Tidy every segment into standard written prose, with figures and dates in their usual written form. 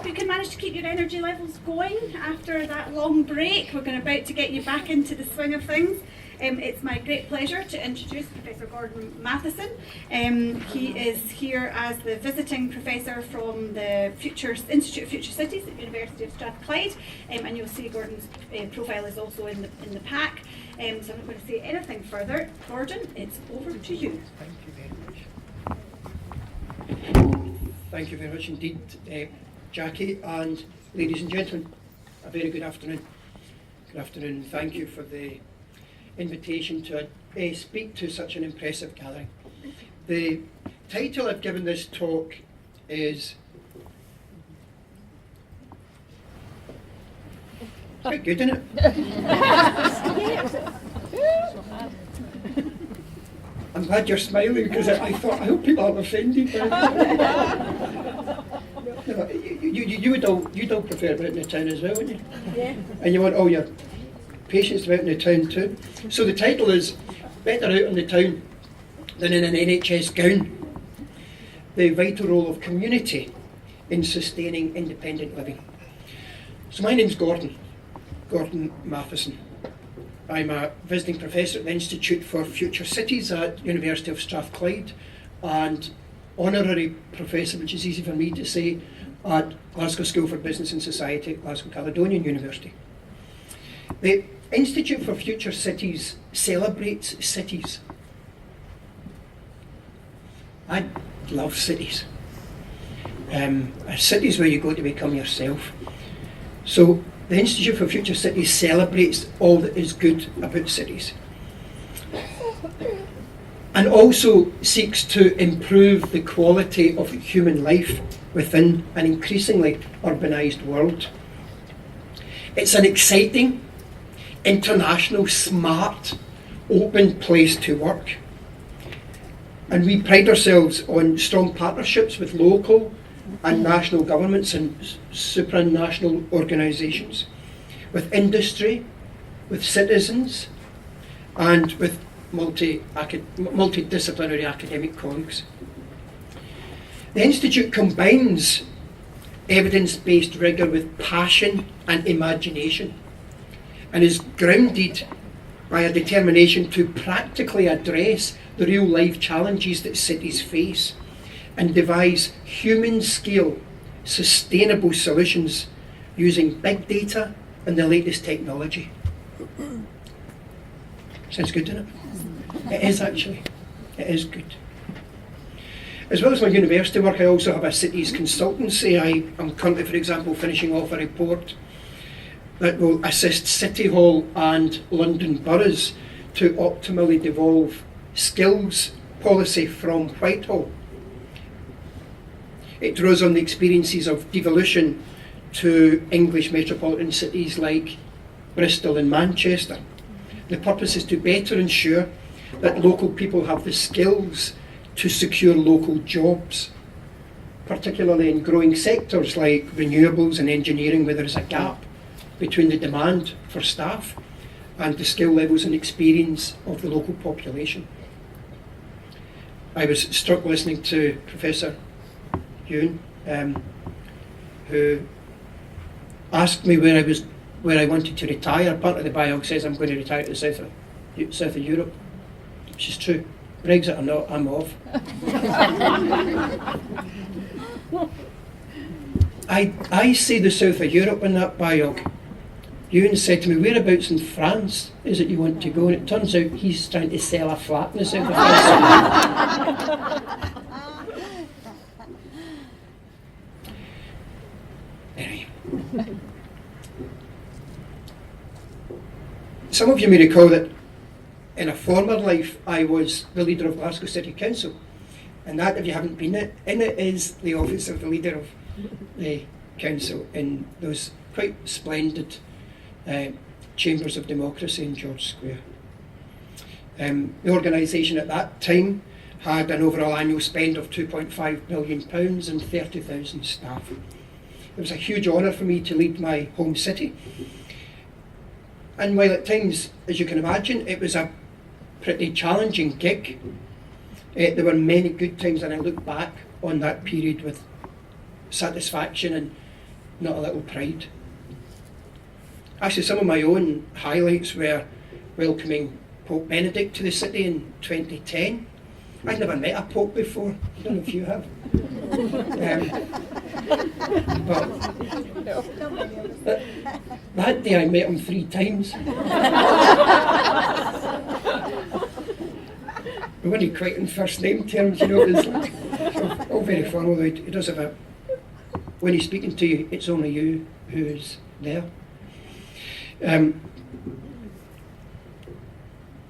hope you can manage to keep your energy levels going after that long break. We're about to get you back into the swing of things. It's my great pleasure to introduce Professor Gordon Matheson. He is here as the visiting professor from the Institute of Future Cities at the University of Strathclyde, and you'll see Gordon's profile is also in the pack. So I'm not going to say anything further. Gordon, it's over to you. Thank you very much. Thank you very much indeed, Jackie, and ladies and gentlemen, a very good afternoon. Good afternoon. Thank you for the invitation to speak to such an impressive gathering. The title I've given this talk is quite good, isn't it? I'm glad you're smiling because I thought, I hope people aren't offended. No, you'd all prefer about in the town as well, wouldn't you? Yeah. And you want all your patients about in the town too. So the title is Better Out in the Town Than in an NHS Gown: The Vital Role of Community in Sustaining Independent Living. So my name's Gordon Matheson. I'm a visiting professor at the Institute for Future Cities at University of Strathclyde and honorary professor, which is easy for me to say, at Glasgow School for Business and Society at Glasgow Caledonian University. The Institute for Future Cities celebrates cities. I love cities. Cities where you go to become yourself. So the Institute for Future Cities celebrates all that is good about cities and also seeks to improve the quality of human life within an increasingly urbanised world. It's an exciting, international, smart, open place to work. And we pride ourselves on strong partnerships with local and national governments and supranational organisations, with industry, with citizens, and with multidisciplinary academic colleagues. The Institute combines evidence-based rigour with passion and imagination, and is grounded by a determination to practically address the real-life challenges that cities face and devise human-scale, sustainable solutions using big data and the latest technology. Sounds good, doesn't it? It is actually. It is good. As well as my university work, I also have a cities consultancy. I am currently, for example, finishing off a report that will assist City Hall and London boroughs to optimally devolve skills policy from Whitehall. It draws on the experiences of devolution to English metropolitan cities like Bristol and Manchester. The purpose is to better ensure that local people have the skills to secure local jobs, particularly in growing sectors like renewables and engineering, where there is a gap between the demand for staff and the skill levels and experience of the local population. I was struck listening to Professor Ewan, who asked me where I wanted to retire. Part of the biog says I'm going to retire to the south of Europe, which is true. Brexit or not, I'm off. I say the south of Europe in that biog. Ewan said to me, whereabouts in France is it you want to go? And it turns out he's trying to sell a flat in the south of France. Anyway. Some of you may recall that in a former life I was the leader of Glasgow City Council, and that, if you haven't been in it, is the office of the leader of the council in those quite splendid chambers of democracy in George Square. The organisation at that time had an overall annual spend of £2.5 billion and 30,000 staff. It was a huge honour for me to lead my home city. And while at times, as you can imagine, it was a pretty challenging gig, there were many good times, and I look back on that period with satisfaction and not a little pride. Actually, some of my own highlights were welcoming Pope Benedict to the city in 2010. I'd never met a pope before. I don't know if you have. But that day I met him 3 times. We weren't quite in first name terms, you know. It was like, all very formal. He does have a. When he's speaking to you, it's only you who is there.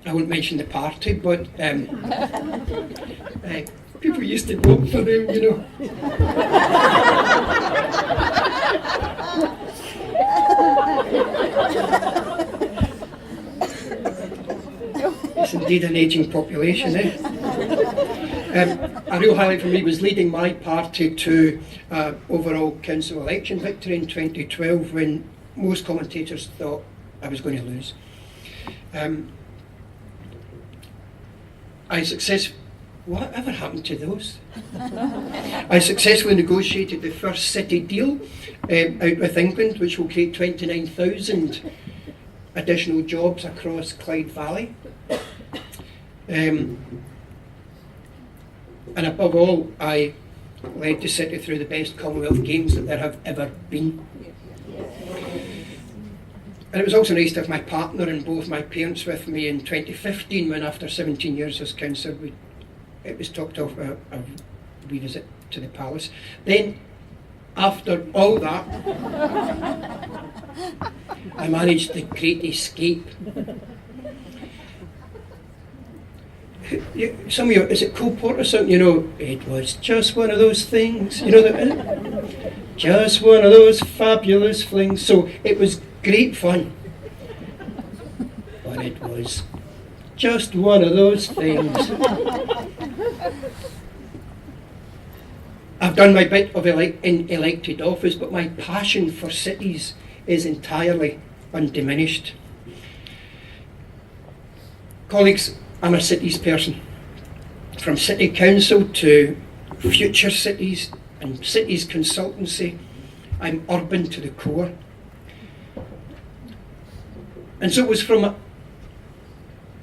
I won't mention the party, but people used to vote for him, you know. It's indeed an ageing population, eh? A real highlight for me was leading my party to overall council election victory in 2012 when most commentators thought I was going to lose. Whatever happened to those? I successfully negotiated the first city deal out with England, which will create 29,000 additional jobs across Clyde Valley. And above all, I led the city through the best Commonwealth Games that there have ever been. And it was also nice to have my partner and both my parents with me in 2015 when, after 17 years as councillor, it was talked of a revisit to the palace. Then, after all that, I managed the great escape. Some of you, is it Cole Porter or something? You know, it was just one of those things. You know, just one of those fabulous flings. So it was great fun. But it was just one of those things. I've done my bit of in elected office, but my passion for cities is entirely undiminished. Colleagues, I'm a cities person. From city council to future cities and cities consultancy, I'm urban to the core. And so it was from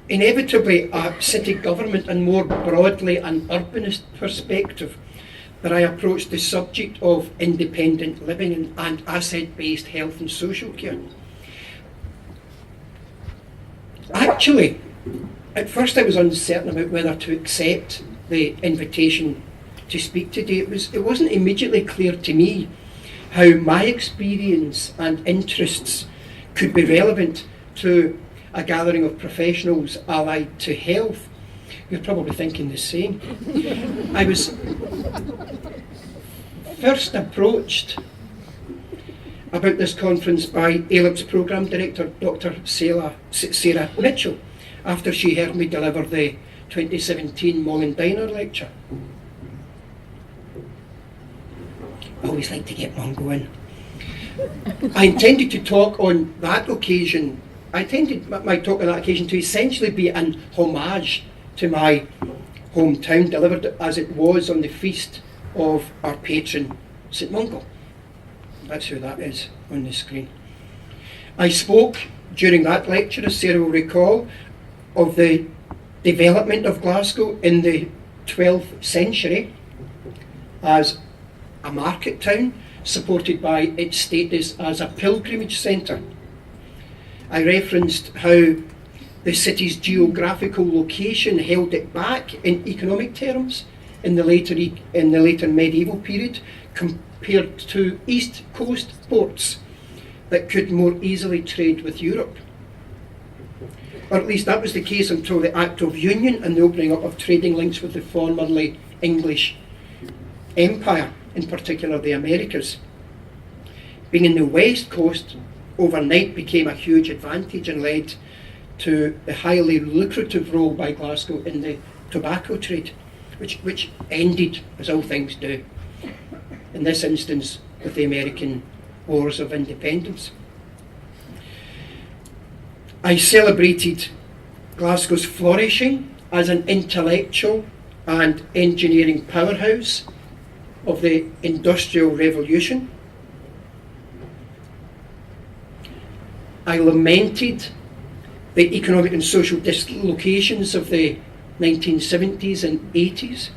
inevitably a city government and more broadly an urbanist perspective that I approached the subject of independent living and asset-based health and social care. Actually, at first I was uncertain about whether to accept the invitation to speak today. It wasn't immediately clear to me how my experience and interests could be relevant to a gathering of professionals allied to health. You're probably thinking the same. I was first approached about this conference by AILIP's programme director, Dr. Sarah Mitchell, after she heard me deliver the 2017 Mollendiner lecture. I always like to get one going. I intended to talk on that occasion. I intended my talk on that occasion to essentially be an homage to my hometown, delivered as it was on the feast of our patron, St Mungo. That's who that is on the screen. I spoke during that lecture, as Sarah will recall, of the development of Glasgow in the 12th century as a market town, supported by its status as a pilgrimage centre. I referenced how the city's geographical location held it back in economic terms in the later medieval period, compared to East Coast ports that could more easily trade with Europe. Or at least that was the case until the Act of Union and the opening up of trading links with the formerly English Empire, in particular the Americas. Being in the West Coast overnight became a huge advantage and led to the highly lucrative role by Glasgow in the tobacco trade, which ended, as all things do, in this instance with the American Wars of Independence. I celebrated Glasgow's flourishing as an intellectual and engineering powerhouse of the Industrial Revolution. I lamented the economic and social dislocations of the 1970s and 80s.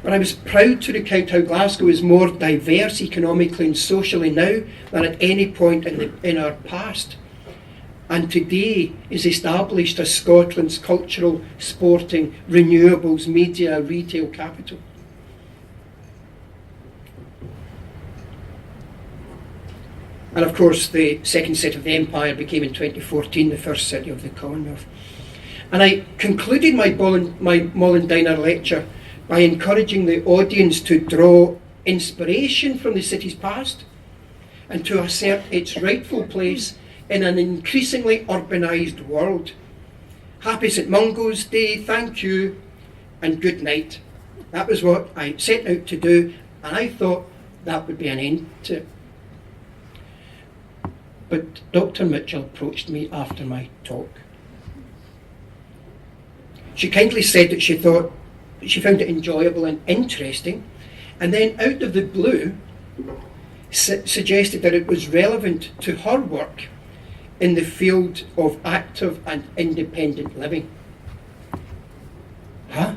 But I was proud to recount how Glasgow is more diverse economically and socially now than at any point in our past, and today is established as Scotland's cultural, sporting, renewables, media, retail capital. And of course, the second set of the Empire became in 2014 the first city of the Commonwealth. And I concluded my Mollendiner lecture by encouraging the audience to draw inspiration from the city's past and to assert its rightful place in an increasingly urbanised world. Happy St Mungo's Day, thank you, and good night. That was what I set out to do, and I thought that would be an end to it. But Dr. Mitchell approached me after my talk. She kindly said that she thought she found it enjoyable and interesting, and then out of the blue suggested that it was relevant to her work in the field of active and independent living. Huh?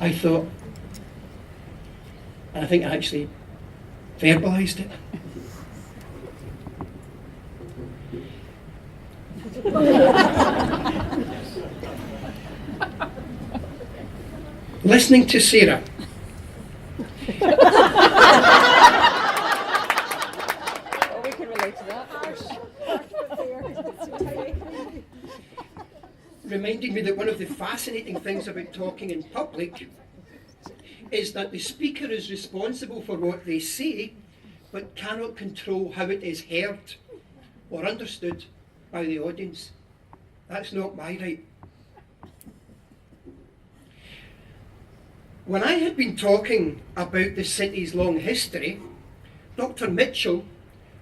I thought, and I think I actually verbalised it. Listening to Sarah, well, we can relate to that. reminding me that one of the fascinating things about talking in public is that the speaker is responsible for what they say, but cannot control how it is heard or understood by the audience. That's not my right. When I had been talking about the city's long history, Dr. Mitchell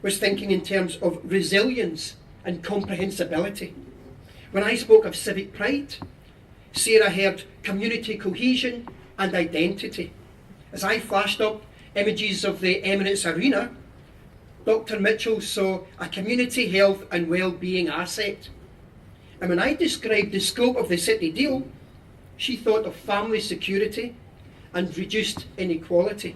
was thinking in terms of resilience and comprehensibility. When I spoke of civic pride, Sarah heard community cohesion and identity. As I flashed up images of the Emirates Arena, Dr. Mitchell saw a community health and well-being asset. And when I described the scope of the city deal, she thought of family security and reduced inequality.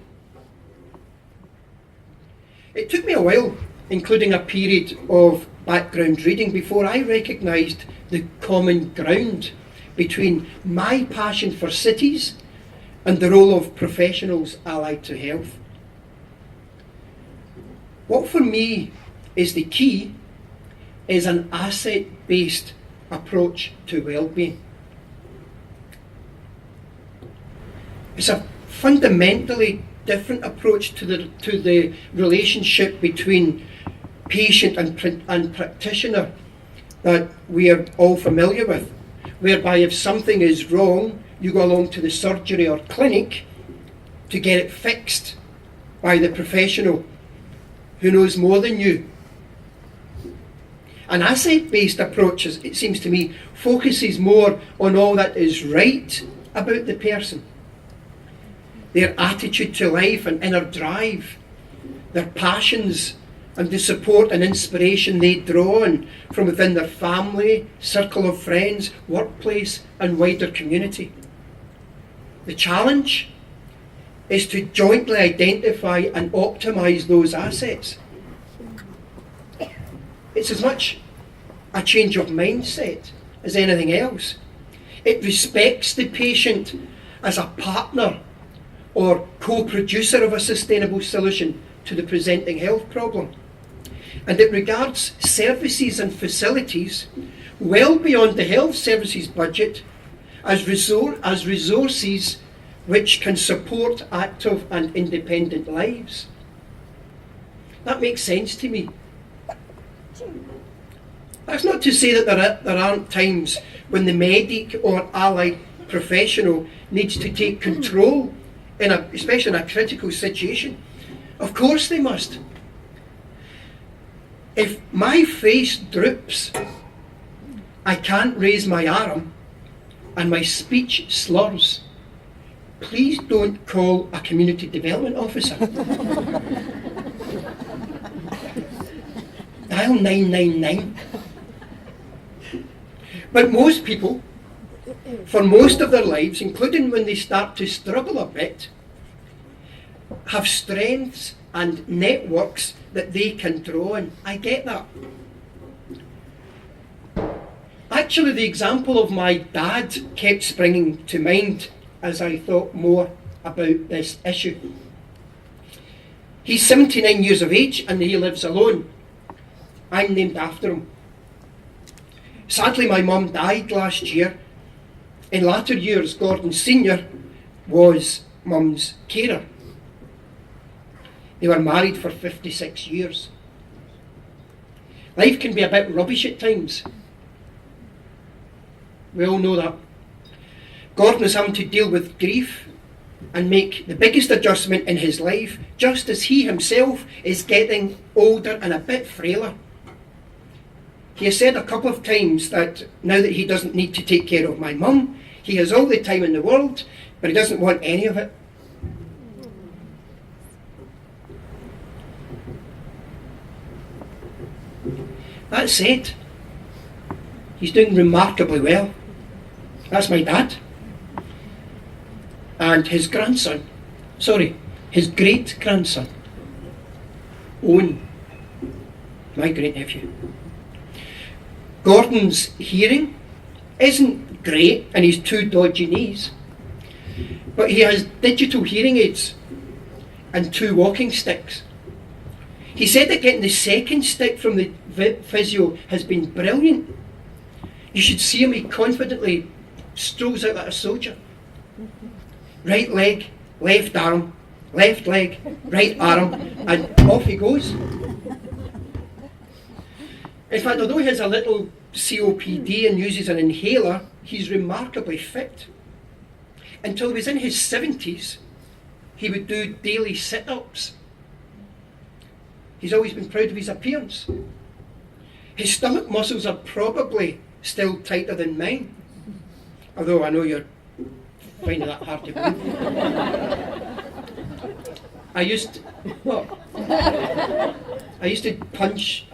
It took me a while, including a period of background reading, before I recognised the common ground between my passion for cities and the role of professionals allied to health. What for me is the key is an asset-based approach to well-being. It's a fundamentally different approach to the relationship between patient and practitioner that we are all familiar with, whereby if something is wrong, you go along to the surgery or clinic to get it fixed by the professional who knows more than you. An asset-based approach, it seems to me, focuses more on all that is right about the person. Their attitude to life and inner drive, their passions and the support and inspiration they draw on from within their family, circle of friends, workplace and wider community. The challenge is to jointly identify and optimise those assets. It's as much a change of mindset as anything else. It respects the patient as a partner or co-producer of a sustainable solution to the presenting health problem. And it regards services and facilities well beyond the health services budget as resources which can support active and independent lives. That makes sense to me. That's not to say that there aren't times when the medic or allied professional needs to take control, especially in a critical situation. Of course they must. If my face droops, I can't raise my arm, and my speech slurs, please don't call a community development officer. Dial 999. But most people, for most of their lives, including when they start to struggle a bit, have strengths and networks that they can draw on. I get that. Actually, the example of my dad kept springing to mind as I thought more about this issue. He's 79 years of age and he lives alone. I'm named after him. Sadly, my mum died last year. In latter years, Gordon Sr. was mum's carer. They were married for 56 years. Life can be a bit rubbish at times. We all know that. Gordon is having to deal with grief and make the biggest adjustment in his life, just as he himself is getting older and a bit frailer. He has said a couple of times that now that he doesn't need to take care of my mum, he has all the time in the world, but he doesn't want any of it. That said, he's doing remarkably well. That's my dad. And his great-grandson, Owen, my great-nephew. Gordon's hearing isn't great and he's 2 dodgy knees, but he has digital hearing aids and 2 walking sticks. He said that getting the second stick from the physio has been brilliant. You should see him, he confidently strolls out like a soldier. Right leg, left arm, left leg, right arm, and off he goes. In fact, although he has a little COPD and uses an inhaler, he's remarkably fit. Until he was in his 70s, he would do daily sit-ups. He's always been proud of his appearance. His stomach muscles are probably still tighter than mine, although I know you're finding that hard to believe. I used to punch,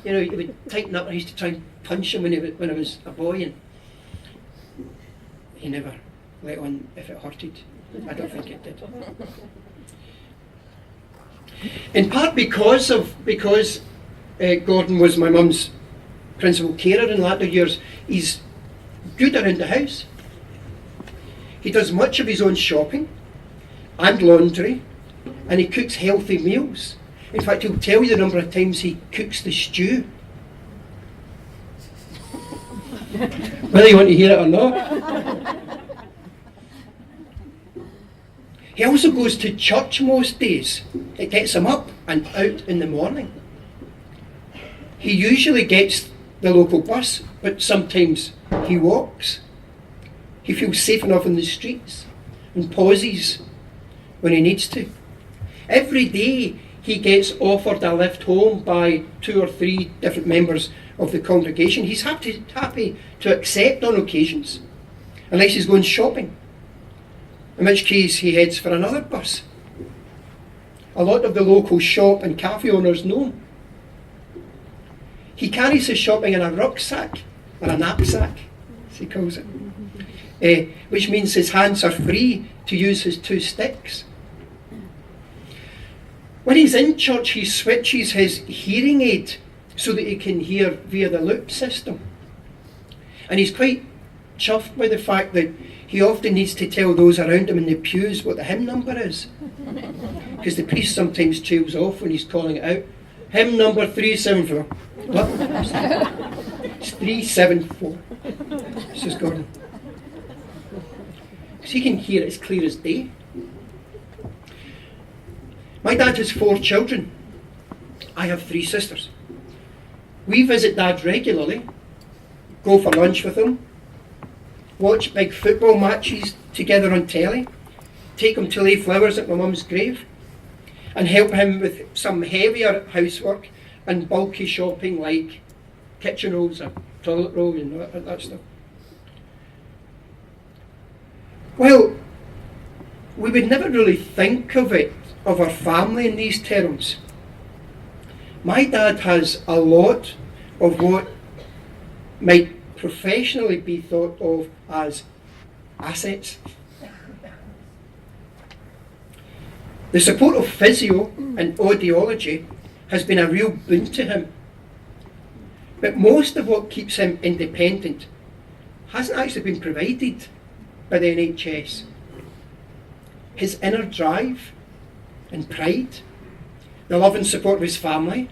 you know, he would tighten up. I used to try and punch him when I was a boy, and he never let on if it hurted. I don't think it did. In part because Gordon was my mum's principal carer in latter years, he's good around the house. He does much of his own shopping and laundry, and he cooks healthy meals. In fact, he'll tell you the number of times he cooks the stew. Whether you want to hear it or not. He also goes to church most days. It gets him up and out in the morning. He usually gets the local bus, but sometimes he walks. He feels safe enough in the streets and pauses when he needs to. Every day he gets offered a lift home by 2 or 3 different members of the congregation. He's happy to accept on occasions, unless he's going shopping, in which case he heads for another bus. A lot of the local shop and cafe owners know him. He carries his shopping in a rucksack, or a knapsack, as he calls it, which means his hands are free to use his 2 sticks. When he's in church, he switches his hearing aid so that he can hear via the loop system. And he's quite chuffed by the fact that he often needs to tell those around him in the pews what the hymn number is. Because the priest sometimes trails off when he's calling it out. Hymn number 374. What? It's 374, says Gordon. Because he can hear it as clear as day. My dad has 4 children. I have 3 sisters. We visit Dad regularly, go for lunch with him, watch big football matches together on telly, take him to lay flowers at my mum's grave, and help him with some heavier housework and bulky shopping like kitchen rolls or toilet roll and that stuff. Well, we would never really think of our family in these terms. My dad has a lot of what might professionally be thought of as assets. The support of physio and audiology has been a real boon to him. But most of what keeps him independent hasn't actually been provided by the NHS. His inner drive and pride, the love and support of his family,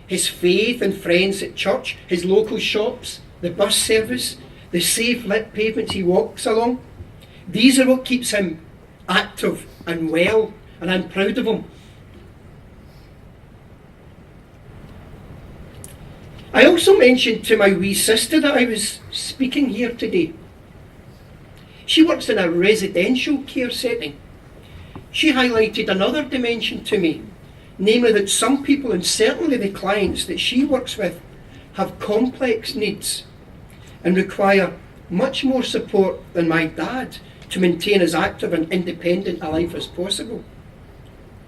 his faith and friends at church, his local shops, the bus service, the safe lit pavements he walks along, these are what keeps him active and well, and I'm proud of him. I also mentioned to my wee sister that I was speaking here today. She works in a residential care setting. She highlighted another dimension to me, namely that some people, and certainly the clients that she works with, have complex needs and require much more support than my dad to maintain as active and independent a life as possible.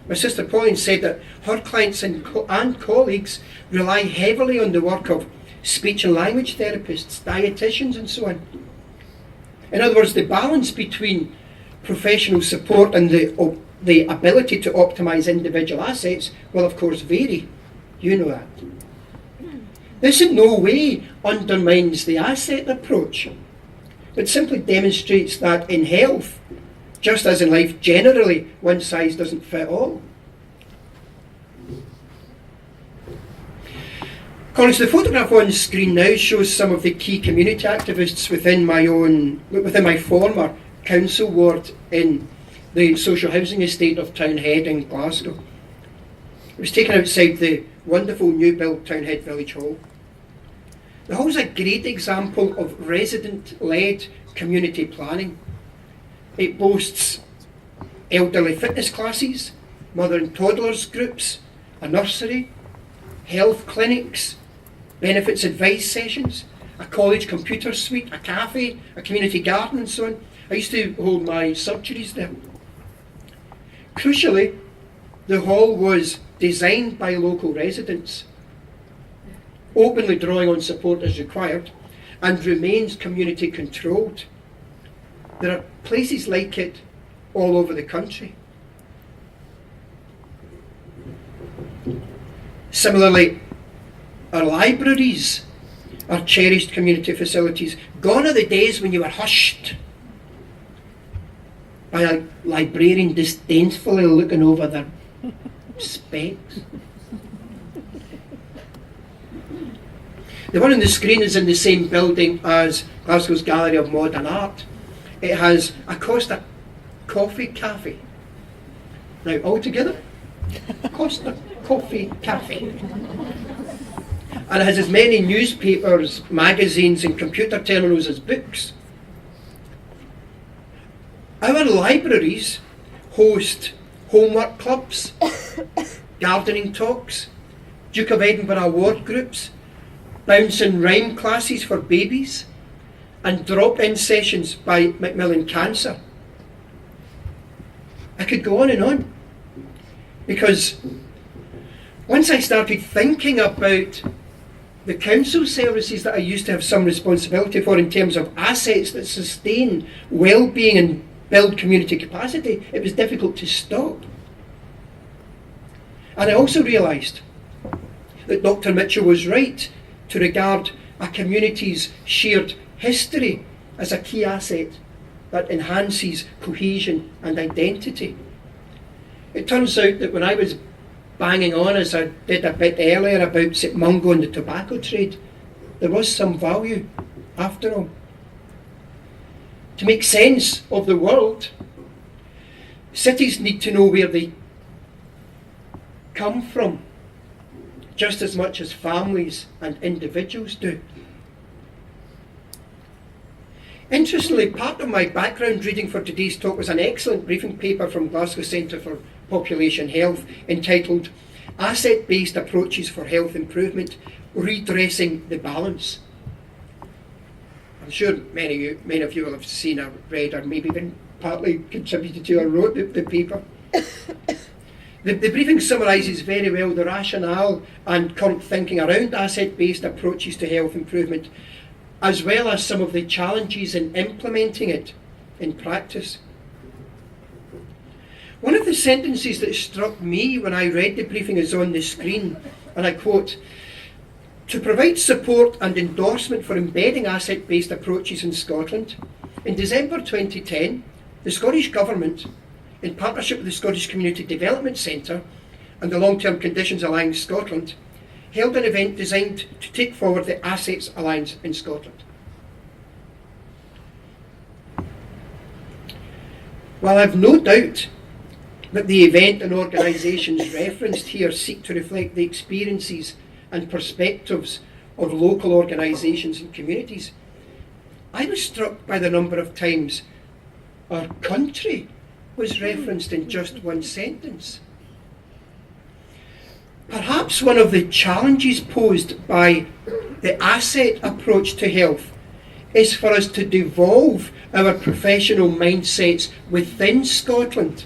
My sister Pauline said that her clients and colleagues rely heavily on the work of speech and language therapists, dietitians and so on. In other words, the balance between professional support and the ability to optimise individual assets will of course vary. You know that. This in no way undermines the asset approach, but simply demonstrates that in health, just as in life generally, one size doesn't fit all. Colleagues, the photograph on screen now shows some of the key community activists within my former council ward in the social housing estate of Townhead in Glasgow. It was taken outside the wonderful new built Townhead Village Hall. The hall is a great example of resident-led community planning. It boasts elderly fitness classes, mother and toddlers groups, a nursery, health clinics, benefits advice sessions, a college computer suite, a cafe, a community garden and so on. I used to hold my surgeries there. Crucially, the hall was designed by local residents, openly drawing on support as required, and remains community controlled. There are places like it all over the country. Similarly, our libraries are cherished community facilities. Gone are the days when you were hushed by a librarian disdainfully looking over their specs. The one on the screen is in the same building as Glasgow's Gallery of Modern Art. It has a Costa Coffee Cafe. Now, all together, Costa Coffee Cafe. And it has as many newspapers, magazines and computer terminals as books. Our libraries host homework clubs, gardening talks, Duke of Edinburgh award groups, bounce and rhyme classes for babies, and drop-in sessions by Macmillan Cancer. I could go on and on, because once I started thinking about the council services that I used to have some responsibility for in terms of assets that sustain well-being and build community capacity, it was difficult to stop. And I also realised that Dr. Mitchell was right to regard a community's shared history as a key asset that enhances cohesion and identity. It turns out that when I was banging on, as I did a bit earlier, about St Mungo and the tobacco trade, there was some value after all. To make sense of the world, cities need to know where they come from, just as much as families and individuals do. Interestingly, part of my background reading for today's talk was an excellent briefing paper from Glasgow Centre for Population Health entitled Asset-Based Approaches for Health Improvement, Redressing the Balance. I'm sure many of you will have seen or read or maybe even partly contributed to or wrote the paper. The briefing summarises very well the rationale and current thinking around asset-based approaches to health improvement, as well as some of the challenges in implementing it in practice. One of the sentences that struck me when I read the briefing is on the screen, and I quote, "To provide support and endorsement for embedding asset-based approaches in Scotland, in December 2010, the Scottish Government, in partnership with the Scottish Community Development Centre and the Long-Term Conditions Alliance Scotland, held an event designed to take forward the Assets Alliance in Scotland." While I have no doubt that the event and organisations referenced here seek to reflect the experiences and perspectives of local organisations and communities, I was struck by the number of times our country was referenced in just one sentence. Perhaps one of the challenges posed by the asset approach to health is for us to devolve our professional mindsets within Scotland,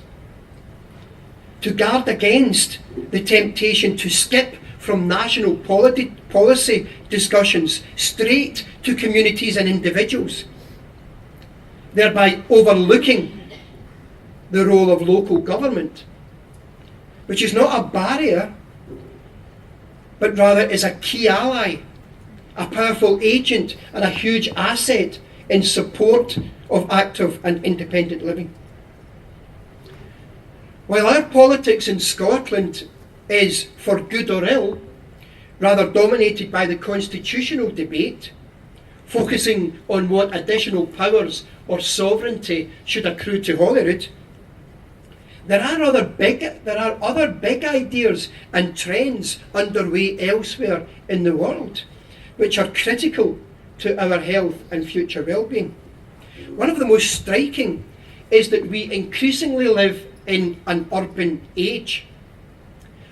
to guard against the temptation to skip from national policy discussions straight to communities and individuals, thereby overlooking the role of local government, which is not a barrier, but rather is a key ally, a powerful agent and a huge asset in support of active and independent living. While our politics in Scotland is, for good or ill, rather dominated by the constitutional debate, focusing on what additional powers or sovereignty should accrue to Holyrood, there are other big ideas and trends underway elsewhere in the world which are critical to our health and future well-being. One of the most striking is that we increasingly live in an urban age.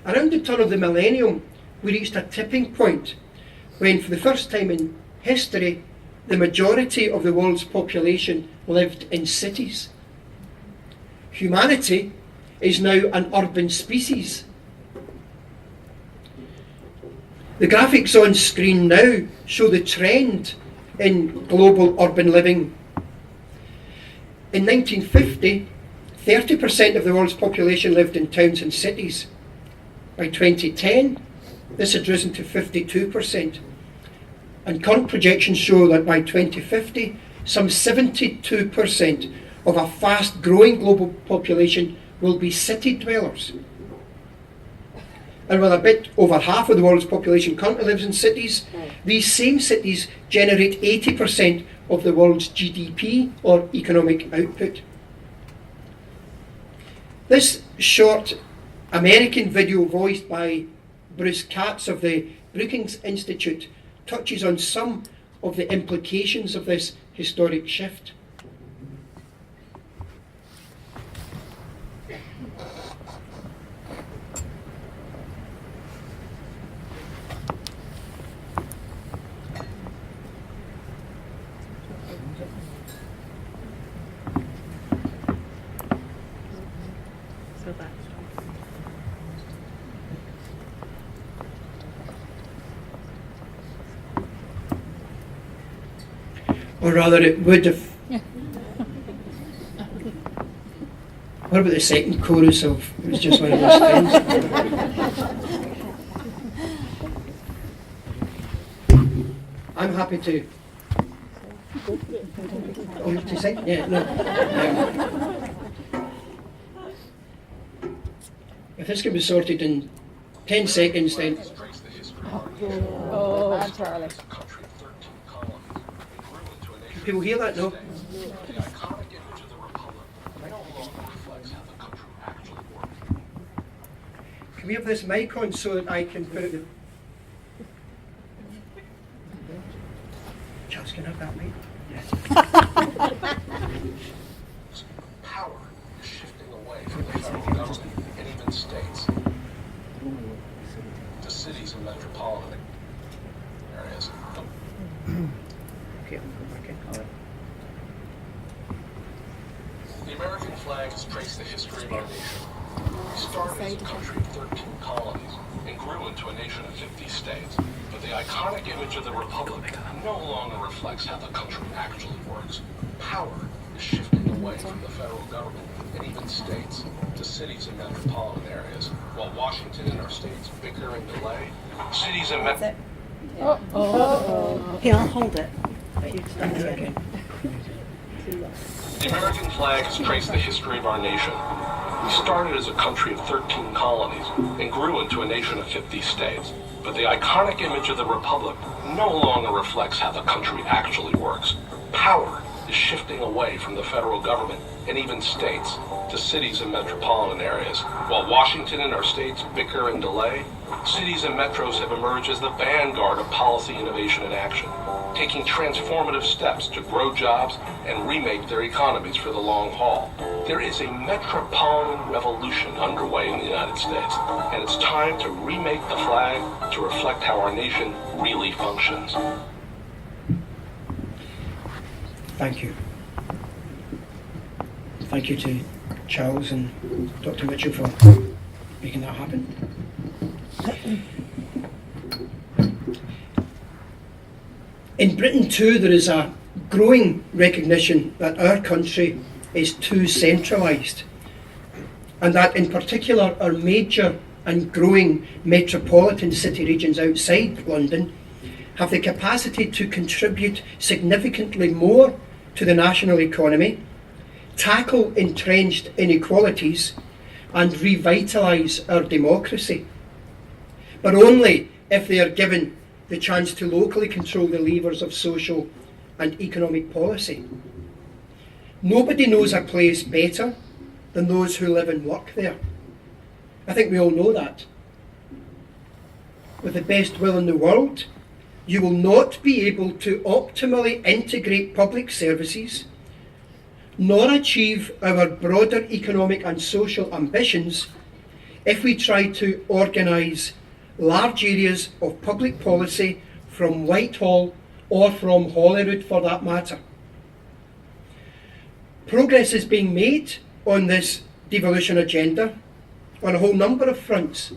Around the turn of the millennium, we reached a tipping point when, for the first time in history, the majority of the world's population lived in cities. Humanity is now an urban species. The graphics on screen now show the trend in global urban living. In 1950, 30% of the world's population lived in towns and cities. By 2010, this had risen to 52%. And current projections show that by 2050, some 72% of a fast-growing global population will be city dwellers. And while a bit over half of the world's population currently lives in cities, these same cities generate 80% of the world's GDP, or economic output. This short American video, voiced by Bruce Katz of the Brookings Institute, touches on some of the implications of this historic shift. Or rather, it would have. What about the second chorus of "It was just one of those things"? I'm happy to. Oh, to sing? Yeah, no. If this can be sorted in 10 seconds, then. Oh, bad Charlie. Can people hear that? No? Can we have this mic on so that I can put it in? Charles, can I have that mic? Yes. Power is shifting away from the federal government and even states to cities and metropolitan areas. Okay, I'll go back in. All right. The American flag has traced the history of our nation. We started as a country of 13 colonies and grew into a nation of 50 states. But the iconic image of the Republic no longer reflects how the country actually works. Power is shifting away from the federal government and even states to cities and metropolitan areas. While Washington and our states bicker and delay, cities and Here, I'll hold it. But you've done it again. The American flag has traced the history of our nation. We started as a country of 13 colonies and grew into a nation of 50 states. But the iconic image of the Republic no longer reflects how the country actually works. Power is shifting away from the federal government and even states to cities and metropolitan areas. While Washington and our states bicker and delay, cities and metros have emerged as the vanguard of policy innovation and action, taking transformative steps to grow jobs and remake their economies for the long haul. There is a metropolitan revolution underway in the United States, and it's time to remake the flag to reflect how our nation really functions. Thank you. Thank you to Charles and Dr. Mitchell for making that happen. In Britain too, there is a growing recognition that our country is too centralised, and that in particular our major and growing metropolitan city regions outside London have the capacity to contribute significantly more to the national economy, tackle entrenched inequalities, and revitalise our democracy. But only if they are given the chance to locally control the levers of social and economic policy. Nobody knows a place better than those who live and work there. I think we all know that. With the best will in the world, you will not be able to optimally integrate public services, nor achieve our broader economic and social ambitions if we try to organise large areas of public policy from Whitehall or from Holyrood for that matter. Progress is being made on this devolution agenda on a whole number of fronts,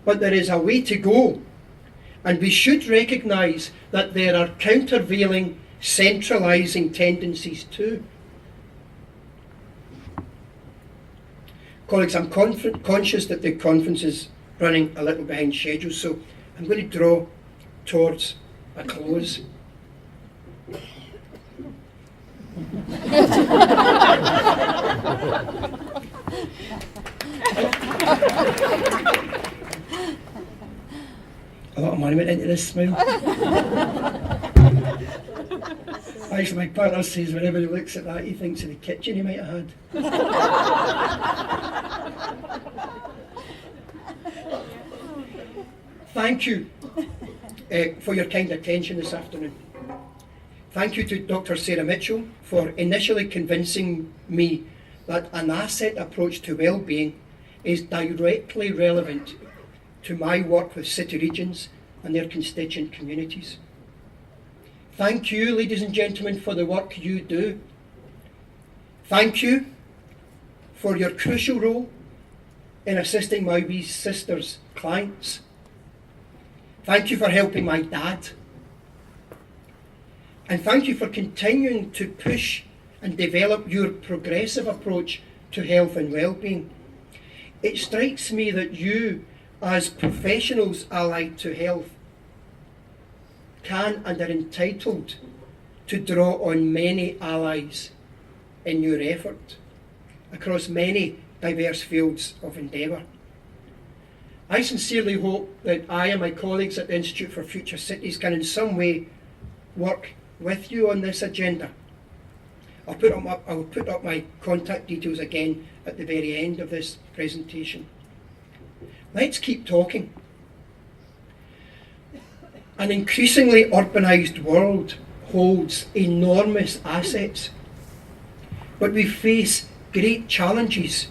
but there is a way to go, and we should recognise that there are countervailing centralising tendencies too. Colleagues, I'm conscious that the conference is running a little behind schedule, so I'm going to draw towards a close. A lot of money went into this smile. Actually, my partner says whenever he looks at that, he thinks of the kitchen he might have had. Thank you for your kind attention this afternoon. Thank you to Dr. Sarah Mitchell for initially convincing me that an asset approach to well-being is directly relevant to my work with city regions and their constituent communities. Thank you, ladies and gentlemen, for the work you do. Thank you for your crucial role in assisting my wee sister's clients. Thank you for helping my dad. And thank you for continuing to push and develop your progressive approach to health and well-being. It strikes me that you, as professionals allied to health, can and are entitled to draw on many allies in your effort across many diverse fields of endeavour. I sincerely hope that I and my colleagues at the Institute for Future Cities can in some way work with you on this agenda. I'll put up my contact details again at the very end of this presentation. Let's keep talking. An increasingly urbanised world holds enormous assets, but we face great challenges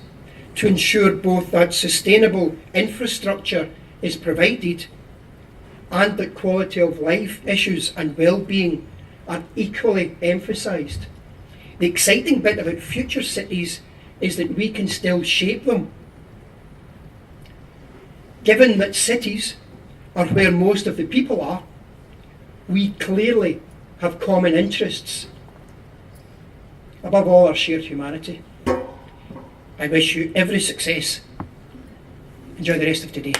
to ensure both that sustainable infrastructure is provided and that quality of life issues and well-being are equally emphasised. The exciting bit about future cities is that we can still shape them. Given that cities are where most of the people are, we clearly have common interests. Above all, our shared humanity. I wish you every success. Enjoy the rest of today.